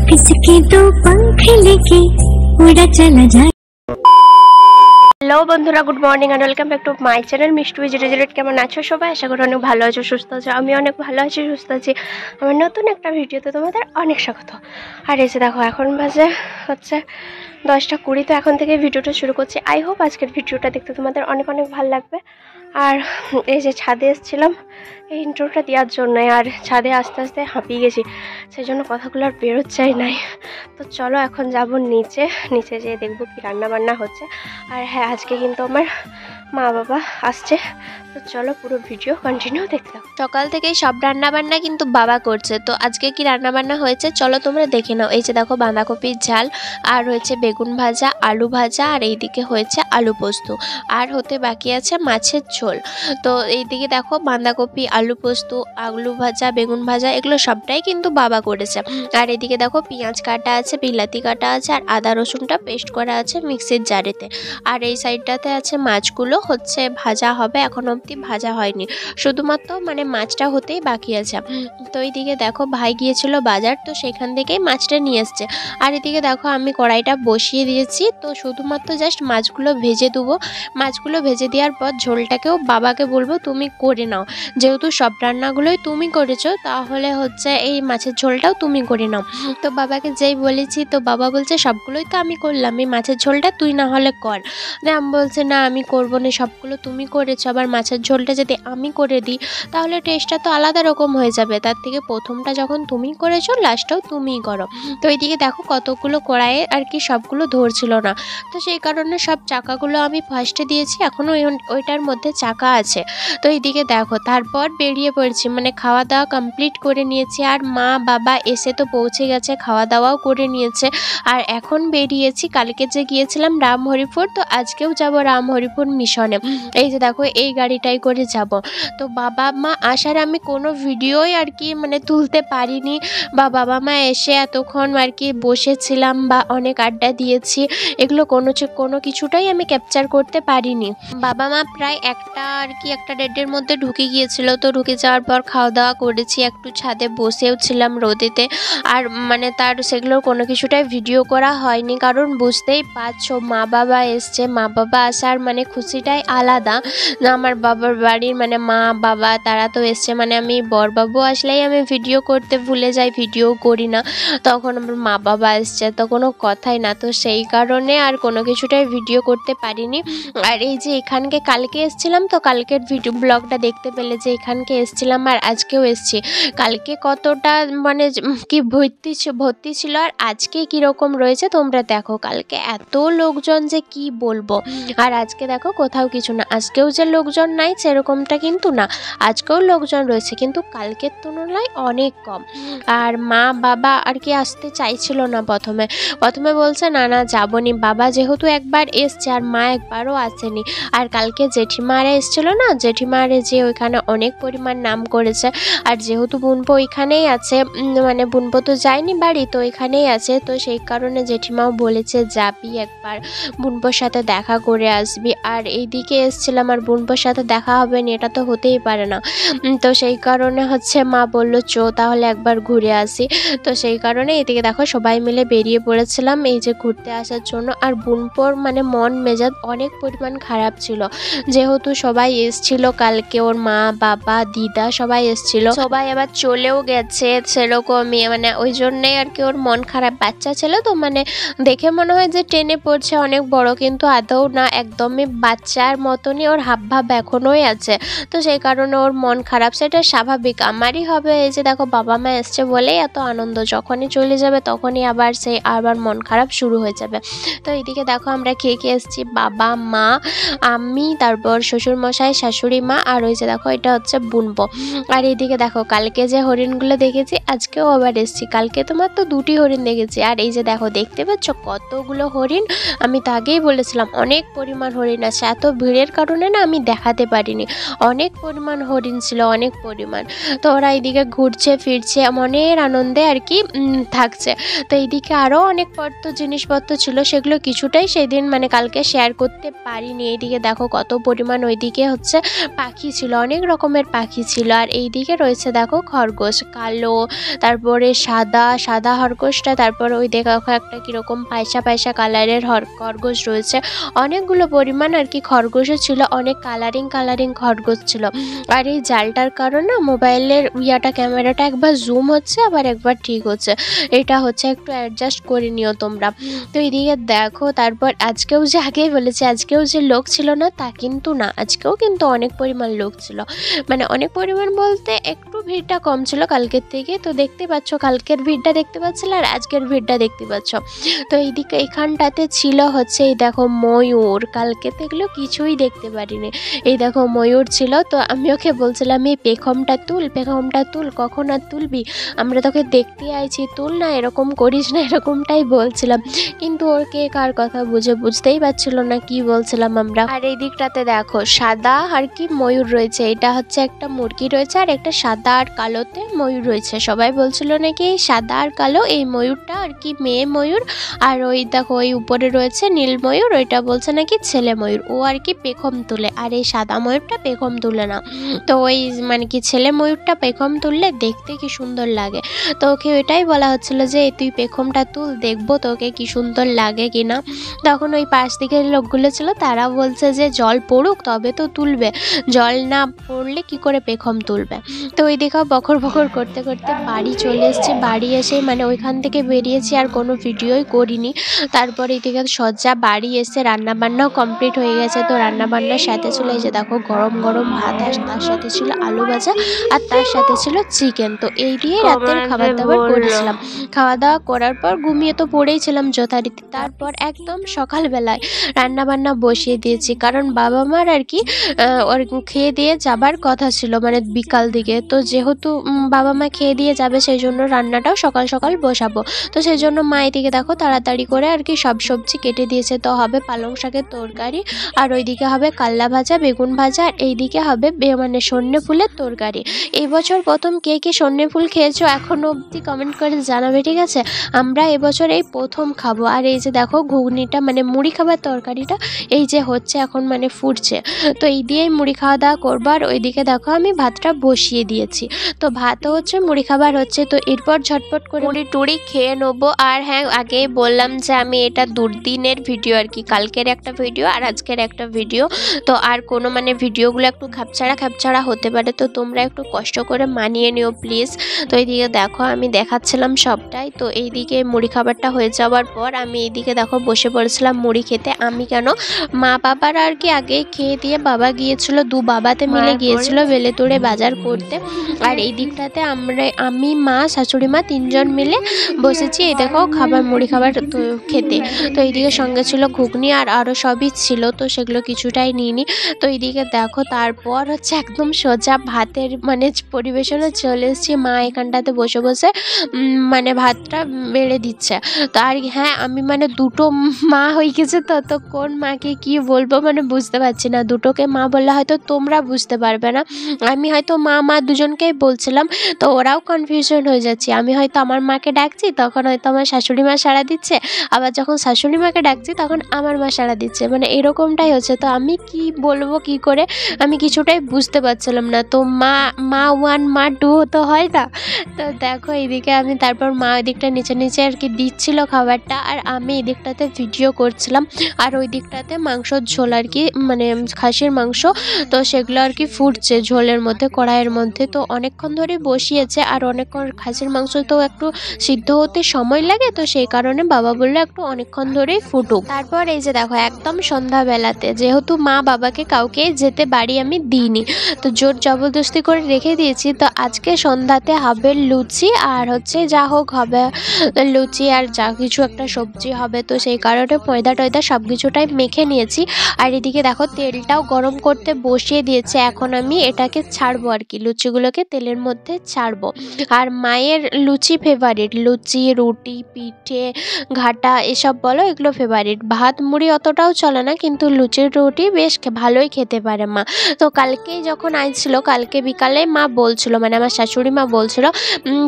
किसके दो पंख लेके उड़ा चला जाए। হ্যালো বন্ধুরা, good morning and welcome back to my channel মিষ্টি জিরো কেমন আছো সবাই? আশা করি অনেক ভালো আছো, সুস্থ আছো। আমি অনেক ভালো আছি, সুস্থ আছি। আমার নতুন একটা ভিডিওতে তোমাদের অনেক স্বাগত। আর এসে দেখো এখন বাজে হচ্ছে 10:20। তো এখন থেকে ভিডিওটা শুরু করছি। আই হোপ আজকের ভিডিওটা দেখতে তোমাদের অনেক অনেক ভালো লাগবে। আর এই যে ছাদে এসেছিলাম এই ইন্ট্রোটা দেওয়ার জন্য, আর ছাদে আস্তে আস্তে হাঁপিয়ে গেছি, সেই জন্য কথাগুলো আর বেরোচ্ছাই নাই। তো চলো এখন যাব নিচে যেয়ে দেখবো কি রান্না বান্না হচ্ছে। আর হ্যাঁ, আজকে কিন্তু আমার মা বাবা আসছে, তো চলো পুরো ভিডিও কন্টিনিউ দেখতে থাকো। সকাল থেকেই সব রান্না বান্না কিন্তু বাবা করছে। তো আজকে কি রান্না বান্না হয়েছে চলো তোমরা দেখে নাও। এই যে দেখো বাঁধাকপির ঝাল, আর হয়েছে বেগুন ভাজা, আলু ভাজা, আর এইদিকে হয়েছে আলু পোস্ত, আর হতে বাকি আছে মাছের ঝোল। তো এইদিকে দেখো বাঁধাকপি, আলু পোস্ত, আলু ভাজা, বেগুন ভাজা, এগুলো সবটাই কিন্তু বাবা করেছে। আর এদিকে দেখো পেঁয়াজ কাটা আছে, বিলাতি কাটা আছে, আর আদা রসুনটা পেস্ট করা আছে মিক্সির জারেতে। আর এই সাইডটাতে আছে মাছগুলো হচ্ছে ভাজা হবে, এখন অবধি ভাজা হয়নি, শুধুমাত্র মানে মাছটা হতেই বাকি আছে। তো এইদিকে দেখো ভাই গিয়েছিল বাজার, তো সেখান থেকেই মাছটা নিয়ে এসছে। আর এদিকে দেখো আমি কড়াইটা বসিয়ে দিয়েছি, তো শুধুমাত্র জাস্ট মাছগুলো ভেজে দেবো। মাছগুলো ভেজে দেওয়ার পর ঝোলটাকেও বাবাকে বলবো তুমি করে নাও, যেহেতু সব রান্নাগুলোই তুমি করেছো তাহলে হচ্ছে এই মাছের ঝোলটাও তুমি করে নাও। তো বাবাকে যেই বলেছি, তো বাবা বলছে সবগুলোই তো আমি করলাম, এই মাছের ঝোলটা তুই না হলে কর। আমি বলছে না আমি করবো না, সবগুলো তুমি করেছো, আবার মাছের ঝোলটা যদি আমি করে দিই তাহলে টেস্টটা তো আলাদা রকম হয়ে যাবে, তার থেকে প্রথমটা যখন তুমি করেছো লাস্টটাও তুমিই করো। তো এইদিকে দেখো কতগুলো কড়াইয়ে আর কি সবগুলো ধরছিল না, তো সেই কারণে সব চাকাগুলো আমি ফার্স্টে দিয়েছি, এখনও ওইটার মধ্যে চাকা আছে। তো এইদিকে দেখো তারপর বেরিয়ে পড়েছি, মানে খাওয়া দাওয়া কমপ্লিট করে নিয়েছি। আর মা বাবা এসে তো পৌঁছে গেছে, খাওয়া দাওয়াও করে নিয়েছে। আর এখন বেরিয়েছি, কালকে যে গিয়েছিলাম রামহরিপুর, তো আজকেও যাব রামহরিপুর মিশনে। এই যে দেখো এই গাড়িটাই করে যাব। তো বাবা মা আসার আমি কোনো ভিডিওই আর কি মানে তুলতে পারিনি, বা বাবা মা এসে এতক্ষণ আর কি বসেছিলাম বা অনেক আড্ডা দিয়েছি, এগুলো কোনো কিছুটাই আমি ক্যাপচার করতে পারিনি। বাবা মা প্রায় একটা 1:30 মধ্যে ঢুকে গিয়েছিল। তো ঢুকে যাওয়ার পর খাওয়া দাওয়া করেছি, একটু ছাদে বসেও ছিলাম রোদেতে। আর মানে তার সেগুলোর কোনো কিছুটাই ভিডিও করা হয়নি, কারণ বুঝতেই পারছো মা বাবা এসছে, মা বাবা আসার মানে খুশিটাই আলাদা। না আমার বাবার বাড়ির মানে মা বাবা তারা তো এসছে, মানে আমি বরবাবু আসলেই আমি ভিডিও করতে ভুলে যাই, ভিডিও করি না। তখন আমার মা বাবা এসছে তো কোনো কথাই না, তো সেই কারণে আর কোনো কিছুটাই ভিডিও করতে পারিনি। আর এই যে এখানকে কালকে এসছিলাম, তো কালকের ভিডিও ব্লগটা দেখতে পেলে যে এখানকে এসছিলাম, আর আজকেও এসছি। কালকে কতটা মানে কি ভর্তি ছিল, আর আজকে কীরকম রয়েছে তোমরা দেখো। কালকে এত লোকজন যে কি বলবো, আর আজকে দেখো কোথাও কিছু না। আজকেও যে লোকজন নাই সেরকমটা কিন্তু না, আজকেও লোকজন রয়েছে, কিন্তু কালকের তুলনায় অনেক কম। আর মা বাবা আর কি আসতে চাইছিল না, প্রথমে বলছে না যাবনি। বাবা যেহেতু একবার এসছে আর মা একবারও আসেনি। আর কালকে জেঠিমারা এসেছিলো না, জেঠিমারে যে ওইখানে অনেক পরিমাণ নাম করেছে, আর যেহেতু বুনপো ওইখানেই আছে, মানে বুনপো তো যায়নি বাড়ি, তো ওইখানেই আছে, তো সেই কারণে জেঠিমাও বলেছে যাবি একবার বুনপোর সাথে দেখা করে আসবি। আর এইদিকে এসছিলাম আর বুনপোর সাথে দেখা হবে না, এটা তো হতেই পারে না। তো সেই কারণে হচ্ছে মা বললো চো তাহলে একবার ঘুরে আসি। তো সেই কারণে এদিকে দেখো সবাই মিলে বেরিয়ে পড়েছিলাম এই যে ঘুরতে আসার জন্য। আর বুনপোর মানে মন মেজাজ অনেক পরিমাণ খারাপ ছিল, যেহেতু সবাই এসছিল কালকে, ওর মা বাবা দিদা সবাই এসছিল, সবাই আবার চলেও গেছে সেরকমই, মানে ওই জন্যেই আর কি ওর মন খারাপ। বাচ্চা ছিল তো মানে দেখে মনে হয় যে টেনে পড়ছে অনেক বড়, কিন্তু আদৌ না, একদমই বাচ্চার মতনই ওর হাবভাব এখনোই আছে। তো সেই কারণে ওর মন খারাপ, সেটা স্বাভাবিক, আমারই হবে। এই যে দেখো বাবা মা এসছে বলেই এত আনন্দ, যখনই চলে যাবে তখনই আবার মন খারাপ শুরু হয়ে যাবে। তো এইদিকে দেখো আমরা খেয়ে এসছি, বাবা মা আমি, তারপর শ্বশুরমশাই শাশুড়ি মা, আর ওই যে দেখো এটা হচ্ছে বুনবো। আর এইদিকে দেখো কালকে যে হরিণগুলো দেখেছি আজকেও আবার এসছি, কালকে তোমার তো 2টি হরিণ দেখেছি। আর এই যে দেখো দেখতে পাচ্ছ কতগুলো হরিণ, আমি তো আগেই বলেছিলাম অনেক পরিমাণ হরিণ আছে, এত তো ভিড়ের কারণে না আমি দেখাতে পারিনি। অনেক পরিমাণ হরিণ ছিল, অনেক পরিমাণ। তো ওরা এইদিকে ঘুরছে ফিরছে মনের আনন্দে আর কি থাকছে। তো এইদিকে আরও অনেক জিনিসপত্র ছিল, সেগুলো কিছুটাই সেদিন মানে কালকে শেয়ার করতে পারিনি। এইদিকে দেখো কত পরিমাণ, ওইদিকে হচ্ছে পাখি ছিল, অনেক রকমের পাখি ছিল। আর এইদিকে রয়েছে দেখো খরগোশ, কালো, তারপরে সাদা খরগোশটা, তারপরে ওই দেখো একটা কীরকম পায়সা কালারের খরগোশ রয়েছে। অনেকগুলো পরিমাণ আর কি খরগোশও ছিল, অনেক কালারিং খরগোশ ছিল। আর এই জালটার কারণে মোবাইলের ক্যামেরাটা একবার জুম হচ্ছে আবার একবার ঠিক হচ্ছে, এটা হচ্ছে একটু অ্যাডজাস্ট করে নিও তোমরা। তো এদিকে দেখো তারপর আজকেও যে আগেই বলেছি আজকেও যে লোক ছিল না তা কিন্তু না, আজকেও কিন্তু অনেক পরিমাণ লোক ছিল। মানে অনেক পরিমাণ বলতে একটু ভিড়টা কম ছিল কালকের থেকে। তো দেখতে পাচ্ছ কালকের ভিড়টা দেখতে পাচ্ছিল আর আজকের ভিড়টা দেখতে পাচ্ছ। তো এইদিকে এখানটাতে ছিল হচ্ছে এই দেখো ময়ূর, কালকে তো এগুলো কিছুই দেখতে পারিনি। এই দেখো ময়ূর ছিল। তো আমি ওকে বলছিলাম এই পেখমটা তুল, কখন আর তুলবি, আমরা তোকে দেখতে আইছি, তুল না, এরকম করিস না, এরকমটাই বলছিলাম। কিন্তু ওর কে কার কথা বুঝতেই পারছিল না কি বলছিলাম আমরা। আর এই দিকটাতে দেখো সাদা আর কি ময়ূর রয়েছে, এটা হচ্ছে একটা মুরগি রয়েছে আর একটা সাদা আর কালোতে ময়ূর রয়েছে। সবাই বলছিল নাকি এই সাদা আর কালো এই ময়ূরটা আর কি মেয়ে ময়ূর, আর ওই দেখো ওই উপরে রয়েছে নীল ময়ূর, ওইটা বলছে নাকি ছেলে ময়ূর, ও আর কি পেখম তুলে, আর এই সাদা ময়ূরটা পেখম তুলে না। তো ওই মানে কি ছেলে ময়ূরটা পেখম তুললে দেখতে কি সুন্দর লাগে। তো ওকে ওইটাই বলা হচ্ছিল যে তুই পেখমটা তুল, দেখবো তোকে কি সুন্দর লাগে কিনা। তখন ওই পাশ দিকের লোকগুলো ছিল, তারা বলছে যে জল পড়ুক তবে তো তুলবে, জল না পড়লে কি করে পেখম তুলবে। তো ওই দিকেও বকর করতে বাড়ি চলে এসেছে। বাড়ি এসে মানে ওইখান থেকে বেরিয়েছি, আর কোনো ভিডিওই করিনি। তারপরে এদিকে সজ্জা বাড়ি এসে রান্নাবান্নাও কমপ্লিট হয়ে গেছে। তো রান্নাবান্নার সাথে ছিল এই যে দেখো গরম ভাত, আর তার সাথে ছিল আলু ভাজা, আর তার সাথে ছিল চিকেন। তো এই দিয়ে রাতের খাবার দাবার করেছিলাম। খাওয়া দাওয়া করার পর ঘুমিয়ে তো পড়েইছিলাম যথারীতি। তারপর একদম সকালবেলায় রান্নাবান্না বসিয়ে দিয়েছি, কারণ বাবা মার আর কি ওর খেয়ে দিয়ে যাবার কথা ছিল মানে বিকাল দিকে। তো যেহেতু বাবা মা খেয়ে দিয়ে যাবে সেই জন্য রান্নাটাও সকাল বসাবো। তো সেই জন্য মা এদিকে দেখো তাড়াতাড়ি করে আর কি সব সবজি কেটে দিয়েছে। তো হবে পালং শাকের তরকারি, আর ওইদিকে হবে কাল্লা ভাজা, বেগুন ভাজা, আর এইদিকে হবে মানে সন্নে ফুলের তরকারি। এই বছর প্রথম কে সন্নে ফুল খেয়েছো এখনো অবধি কমেন্ট করে জানাবে, ঠিক আছে? আমরা এবছর এই প্রথম খাবো। আর এই যে দেখো ঘুগনিটা মানে মুড়ি খাবার তরকারিটা এই যে হচ্ছে এখন মানে ফুটছে। তো এই দিয়েই মুড়ি খাওয়া দাওয়া করবো। আর ওইদিকে দেখো আমি ভাতটা বসিয়ে দিয়েছি। তো ভাতও হচ্ছে মুড়ি খাবার হচ্ছে। তো এরপর ঝটপট করে মুড়ি টুড়ি খেয়ে নেবো। আর হ্যাঁ আগেই বললাম যে আমি এটা দুদিনের ভিডিও আর কি, কালকের একটা ভিডিও আর আজকের একটা ভিডিও। তো আর কোনো মানে ভিডিওগুলো একটু খাপছাড়া হতে পারে, তো তোমরা একটু কষ্ট করে মানিয়ে নিও প্লিজ। তো এইদিকে দেখো আমি দেখাচ্ছিলাম সবটাই। তো এইদিকে মুড়ি খাবারটা হয়ে যাওয়ার পর আমি এইদিকে দেখো বসে পড়েছিলাম মুড়ি খেতে। আমি কেন মা বাবার আর কি আগে খেয়ে দিয়ে বাবা গিয়েছিল, বাবাতে মিলে গিয়েছিল বেলেতোড়ে বাজার করতে। আর এই দিকটাতে আমি মা শাশুড়ি মা তিনজন মিলে বসেছি এই দেখো মুড়ি খাবার খেতে। তো এইদিকে সঙ্গে ছিল ঘুগনি আর আরও সবই ছিল, তো সেগুলো কিছুটাই নিইনি। তো এইদিকে দেখো তারপর হচ্ছে একদম সোজা ভাতের মানে পরিবেশনে চলে এসেছি। মা এখানটাতে বসে মানে ভাতটা বেড়ে দিচ্ছে। তো আর হ্যাঁ আমি মানে দুটো মা হয়ে গেছে, তো কোন মাকে কি বলবো মানে বুঝতে পারছি না। দুটোকে মা বললে হয়তো তোমরা বুঝতে পারবে না, আমি হয়তো মা দুজনকেই বলছিলাম, তো ওরাও কনফিউশন হয়ে যাচ্ছে। আমি হয়তো আমার মাকে ডাকছি তখন হয়তো আমার শাশুড়ি মা সাড়া দিচ্ছে, আবার যখন শাশুড়ি মাকে ডাকছি তখন আমার মা সাড়া দিচ্ছে, মানে এরকমটাই হচ্ছে। তো আমি কি বলবো কি করে আমি কিছুটাই বুঝতে পারছিলাম না। তো মা ওয়ান মা টু তো হয় না। তো দেখো এইদিকে আমি তারপর মা ওই দিকটা নিচে আর কি দিচ্ছিল খাবারটা, আর আমি এই দিকটাতে ভিডিও করছিলাম। আর ওই দিকটাতে মাংসর ঝোল আর কি মানে খাসির মাংস, তো সেগুলো আর কি ফুটছে ঝোলের মধ্যে কড়াইয়ের মধ্যে। তো অনেকক্ষণ ধরে বসিয়েছে, আর অনেকক্ষণ খাসির মাংস তো একটু সিদ্ধ হতে সময় লাগে, তো সেই কারণে বাবা বললো একটু অনেকক্ষণ ধরেই ফুটুক। তারপর এই যে দেখো একদম সন্ধ্যাবেলাতে যেহেতু মা বাবাকে কাউকে যেতে বাড়ি আমি দিইনি, তো জোর জবরদস্তি করে রেখে দিয়েছি। তো আজকে সন্ধ্যাতে হবে লুচি আর হচ্ছে যা হোক হবে লুচি আর যা কিছু একটা সবজি হবে। তো সেই কারণে ময়দা টয়দা সব কিছুটাই মেখে নিয়েছি। আর এদিকে দেখো তেলটাও গরম করতে বসিয়ে দিয়েছে, এখন আমি এটাকে ছাড়বো আর কি, লুচিগুলোকে লুচিগুলোকে তেলের মধ্যে ছাড়বো। আর মায়ের লুচি ফেভারিট, লুচি, রুটি, পিঠে, ঘাটা এসব বলো, এগুলো ফেভারিট। ভাত মুড়ি অতটাও চলে না, কিন্তু লুচির রুটি বেশ ভালোই খেতে পারে মা। তো কালকেই যখন আইছিল, কালকে বিকালে মা বলছিল, মানে আমার শাশুড়ি মা বলছিল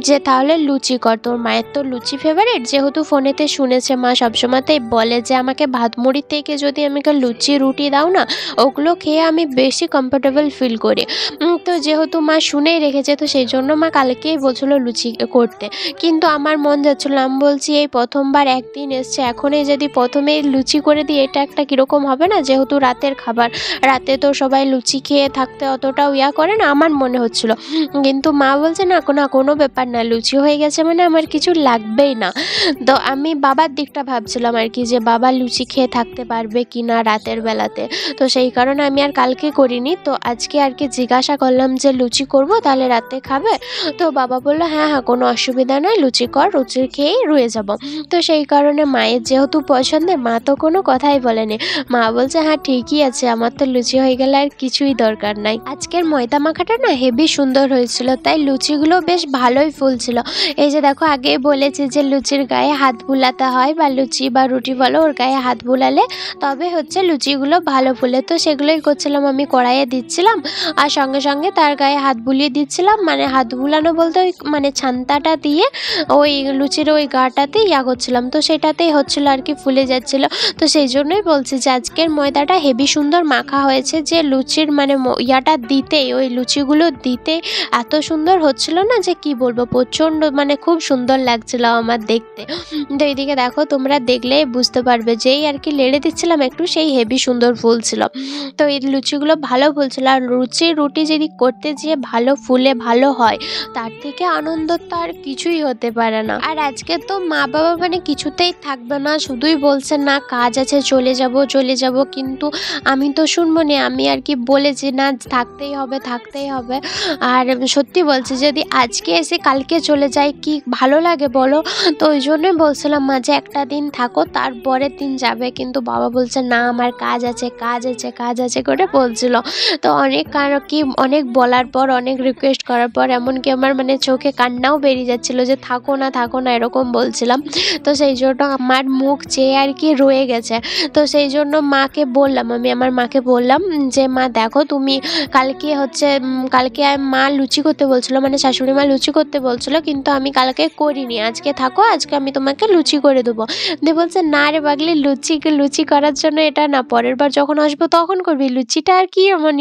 যে তাহলে লুচি কর, তোর মায়ের তো লুচি ফেভারিট, যেহেতু ফোনেতে শুনেছে মা সবসময়তেই বলে যে আমাকে ভাত মুড়ির থেকে যদি আমাকে লুচি রুটি দাও না, ওগুলো খেয়ে আমি বেশি কমফোর্টেবল ফিল করি। তো যেহেতু মা শুনেই রেখেছে, তো সেই জন্য মা কালকেই বলছিল লুচি করতে। কিন্তু আমার মন যাচ্ছিল, আমি বলছি এই প্রথমবার একদিন এসছে, এখনই যদি প্রথমেই লুচি করে দিই এটা একটা কীরকম হবে না, যেহেতু রাতের খাবার, রাতে তো সবাই লুচি খেয়ে থাকতে অতটাও করে না, আমার মনে হচ্ছিল। কিন্তু মা বলছে না কোনো ব্যাপার না, লুচি হয়ে গেছে মানে আমার কিছু লাগবেই না। তো আমি বাবার দিকটা ভাবছিলাম আর কি, যে বাবা লুচি খেয়ে থাকতে পারবে কি না রাতের বেলাতে। তো সেই কারণে আমি আর কালকে করিনি। তো আজকে আর কি জিজ্ঞাসা করলাম যে লুচি করব, তাহলে রাতে খাবে? তো বাবা বললো হ্যাঁ হ্যাঁ কোনো অসুবিধা নয়, লুচি কর, লুচি খেয়েই রয়ে যাব। তো সেই কারণে মায়ের যেহেতু পছন্দের, মা তো কোনো কথাই বলেনি। মা বলছে হ্যাঁ ঠিকই আছে, আমার তো লুচি হয়ে গেলে আর কিছুই দরকার নাই। আজকের ময়দা মাখাটা না হেভি সুন্দর হয়েছিল, তাই লুচিগুলো বেশ ভালোই ফুলছিল। এই যে দেখো, আগে বলেছি যে লুচির গায়ে হাত বুলাতে হয়, বা লুচি বা রুটি বলো, ওর গায়ে হাত বুলালে তবে হচ্ছে লুচিগুলো ভালো ফুলে। তো সেগুলোই করছিলাম, আমি কড়াইয়ে দিচ্ছিলাম আর সঙ্গে সঙ্গে তার গায়ে হাত বুলিয়ে দিচ্ছিলাম। মানে হাত বুলানো বলতে ওই মানে ছান্তাটা দিয়ে ওই লুচির ওই গাটাতে করছিলাম, তো সেটাতেই হচ্ছিল আর কি, ফুলে যাচ্ছিল। তো সেই জন্যই বলছি যে আজকের ময়দাটা হেভি সুন্দর মাখা হয়েছে, যে লুচির মানে দিতেই, ওই লুচিগুলো দিতে এত সুন্দর হচ্ছিল না যে কি বলবো, প্রচণ্ড মানে খুব সুন্দর লাগছিল আমার দেখতে। তো এইদিকে দেখো, তোমরা দেখলেই বুঝতে পারবে, যেই আর কি লেড়ে দিচ্ছিলাম একটু, সেই হেভি সুন্দর ফুলছিল। তো এই লুচিগুলো ভালো ফুলছিল। আর লুচি রুটি যদি করতে যেয়ে ভালো ফুলে ভালো হয়, তার থেকে আনন্দ তো আর কিছুই হতে পারে না। আর আজকে তো মা বাবা মানে কিছুতেই থাকবে না, শুধুই বলছে না কাজ আছে, চলে যাব। কিন্তু আমি তো শুনবো না, আমি আর কি বলেছি না থাকতেই হবে। আর সত্যি বলছি, যদি আজকে এসে কালকে চলে যায় কি ভালো লাগে বলো? তো ওই জন্যই বলছিলাম মাঝে একটা দিন থাকো, তারপরের দিন যাবে। কিন্তু বাবা বলছে না আমার কাজ আছে করে বলছিল। তো অনেক বলার পর, অনেক রিকোয়েস্ট করার পর, এমনকি আমার মানে চোখে কান্নাও বেরিয়ে যাচ্ছিল যে থাকো না এরকম বলছিলাম। তো সেই জন্য আমার মুখ চেয়ে আর কি রয়ে গেছে। তো সেই জন্য মাকে বললাম, আমি আমার মাকে বললাম যে মা দেখো, তুমি কালকে মা লুচি করতে বলছিল, মানে শাশুড়ি মা লুচি করতে বলছিল, কিন্তু আমি কালকে করিনি, আজকে থাকো, আজকে আমি তোমাকে লুচি করে দেবো। দিয়ে বলছে না রে পাগলি, লুচি করার জন্য এটা না, পরের বার যখন আসবো তখন করবি, লুচিটা আর কি এমন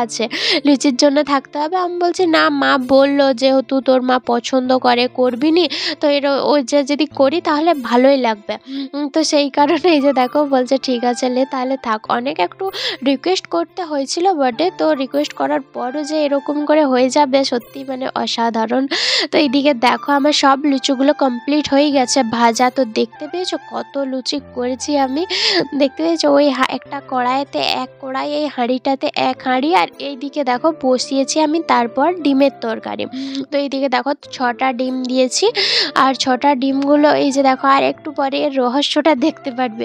আছে, লুচির জন্য থাকতে হবে। আমি বলছি না, মা বললো যেহেতু তোর মা পছন্দ করে করবি নি, তো ওই যে যদি করি তাহলে ভালোই লাগবে। তো সেই কারণে এই যে দেখো বলছে ঠিক আছে তাহলে থাক। অনেক একটু রিকোয়েস্ট করতে হয়েছিল বটে, তো রিকোয়েস্ট করার পরও যে এরকম করে হয়ে যাবে, সত্যি মানে অসাধারণ। তো এইদিকে দেখো, আমার সব লুচিগুলো কমপ্লিট হয়ে গেছে ভাজা। তো দেখতে পেয়েছো কত লুচি করেছি আমি, দেখতে পেয়েছো? ওই একটা কড়াইতে এক কড়াই, এই হাঁড়িটাতে এক হাঁড়ি, আর এইদিকে দেখো বসিয়েছি আমি তারপর ডিমের তরকারি। তো এইদিকে দেখো 6টা ডিম দিয়েছি, আর 6টা ডিমগুলো এই যে দেখো, আর একটু পরে এর রহস্যটা দেখতে পারবে।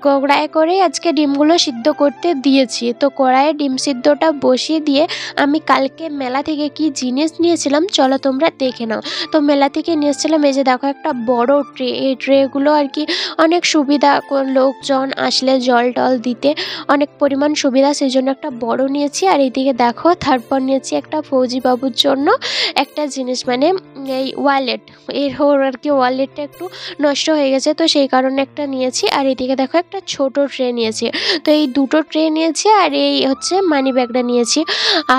কড়াইয়ে করে আজকে ডিমগুলো সিদ্ধ করতে দিয়েছি। তো কড়াইয়ে ডিম সিদ্ধটা বসিয়ে দিয়ে আমি কালকে মেলা থেকে কি জিনিস নিয়েছিলাম চলো তোমরা দেখে নাও। তো মেলা থেকে নিয়েছিলাম এই যে দেখো একটা বড় ট্রে, এই ট্রেগুলো আর কি অনেক সুবিধা, লোকজন আসলে জল টল দিতে অনেক পরিমাণ সুবিধা, সেই জন্য একটা বড় নিয়েছি। আর এইদিকে দেখো তারপর নিয়েছি একটা ফৌজি বাবুর জন্য একটা জিনিস, মানে এই ওয়ালেট, ওর আর কি ওয়ালেটটা একটু নষ্ট হয়ে গেছে, তো সেই কারণে একটা নিয়েছি। আর এদিকে দেখো একটা ছোট ট্রে নিয়েছি। তো এই দুটো ট্রে নিয়েছি, আর এই হচ্ছে মানি ব্যাগটা নিয়েছি।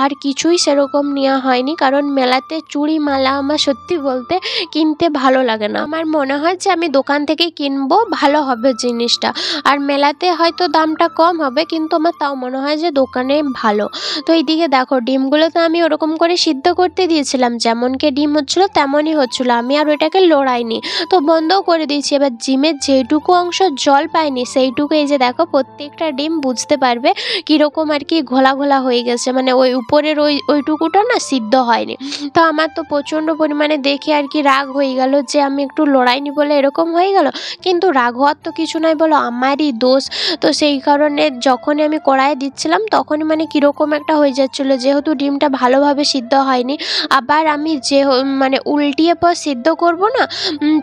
আর কিছুই সেরকম নেওয়া হয়নি, কারণ মেলাতে চুড়ি মালা আমার সত্যি বলতে কিনতে ভালো লাগে না। আমার মনে হয় যে আমি দোকান থেকেই কিনবো, ভালো হবে জিনিসটা। আর মেলাতে হয়তো দামটা কম হবে, কিন্তু আমার তাও মনে হয় যে দোকানে ভালো। তো এইদিকে দেখো ডিমগুলো তো আমি ওরকম করে সিদ্ধ করতে দিয়েছিলাম, যেমনকে ডিম হচ্ছিলো তেমনই হচ্ছিলো, আমি আর ওইটাকে লড়াইনি, তো বন্ধও করে দিয়েছি। এবার ডিমের যেটুকু অংশ জল পায়নি সেইটুকু এই যে দেখো প্রত্যেকটা ডিম বুঝতে পারবে কীরকম আর কি ঘোলা ঘোলা হয়ে গেছে, মানে ওই উপরের ওইটুকুটা না সিদ্ধ হয়নি। তো আমার তো প্রচণ্ড পরিমাণে দেখে আর কি রাগ হয়ে গেল যে আমি একটু লড়াইনি বলে এরকম হয়ে গেল। কিন্তু রাগ হওয়ার তো কিছু নয় বলো, আমারই দোষ। তো সেই কারণে যখনই আমি কড়াইয়ে দিচ্ছিলাম তখনই মানে কীরকম একটা হয়ে যাচ্ছিলো, যেহেতু ডিমটা ভালো ভালোভাবে সিদ্ধ হয়নি। আবার আমি যে মানে উল্টিয়ে পর সিদ্ধ করব না,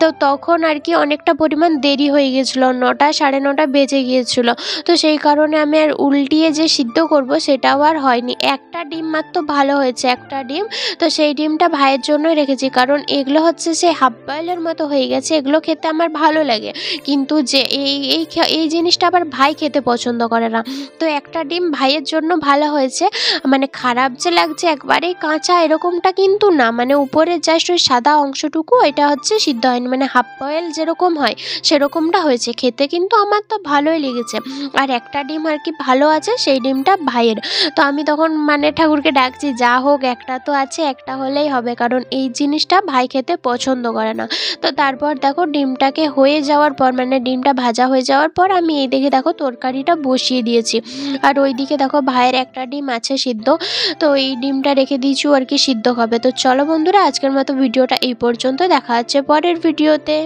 তো তখন আর কি অনেকটা পরিমাণ দেরি হয়ে গিয়েছিলো, 9টা 9:30 বেজে গিয়েছিলো। তো সেই কারণে আমি আর উল্টিয়ে যে সিদ্ধ করব সেটাও আর হয়নি। একটা ডিম মাত্র ভালো হয়েছে, একটা ডিম। তো সেই ডিমটা ভাইয়ের জন্যই রেখেছি, কারণ এগুলো হচ্ছে সে হাফ বয়েলের মতো হয়ে গেছে, এগুলো খেতে আমার ভালো লাগে, কিন্তু যে এই জিনিসটা আবার ভাই খেতে পছন্দ করে না। তো একটা ডিম ভাইয়ের জন্য ভালো হয়েছে, মানে খারাপ যে লাগছে একবারেই কাঁচা এরকমটা কিন্তু না, মানে উপরে জাস্ট ওই সাদা অংশটুকু এটা হচ্ছে সিদ্ধ হয়নি, মানে হাফ বয়েল যেরকম হয় সেরকমটা হয়েছে। খেতে কিন্তু আমার তো ভালোই লেগেছে। আর একটা ডিম আর কি ভালো আছে, সেই ডিমটা ভাইয়ের। তো আমি তখন মানে ঠাকুরকে ডাকছি, যা হোক একটা তো আছে, একটা হলেই হবে, কারণ এই জিনিসটা ভাই খেতে পছন্দ করে না। তো তারপর দেখো ডিমটাকে হয়ে যাওয়ার পর, মানে ডিমটা ভাজা হয়ে যাওয়ার পর আমি এই দিকে দেখো তরকারিটা বসিয়ে দিয়েছি। আর ওই দিকে দেখো ভাইয়ের একটা ডিম আছে সিদ্ধ, তো এই ডিমটা রেখে দিয়েছি আর কি সিদ্ধ হবে। তো চলো বন্ধুরা, আজকের মতো ভিডিওটা এই পর্যন্ত, দেখা হচ্ছে পরের ভিডিওতে।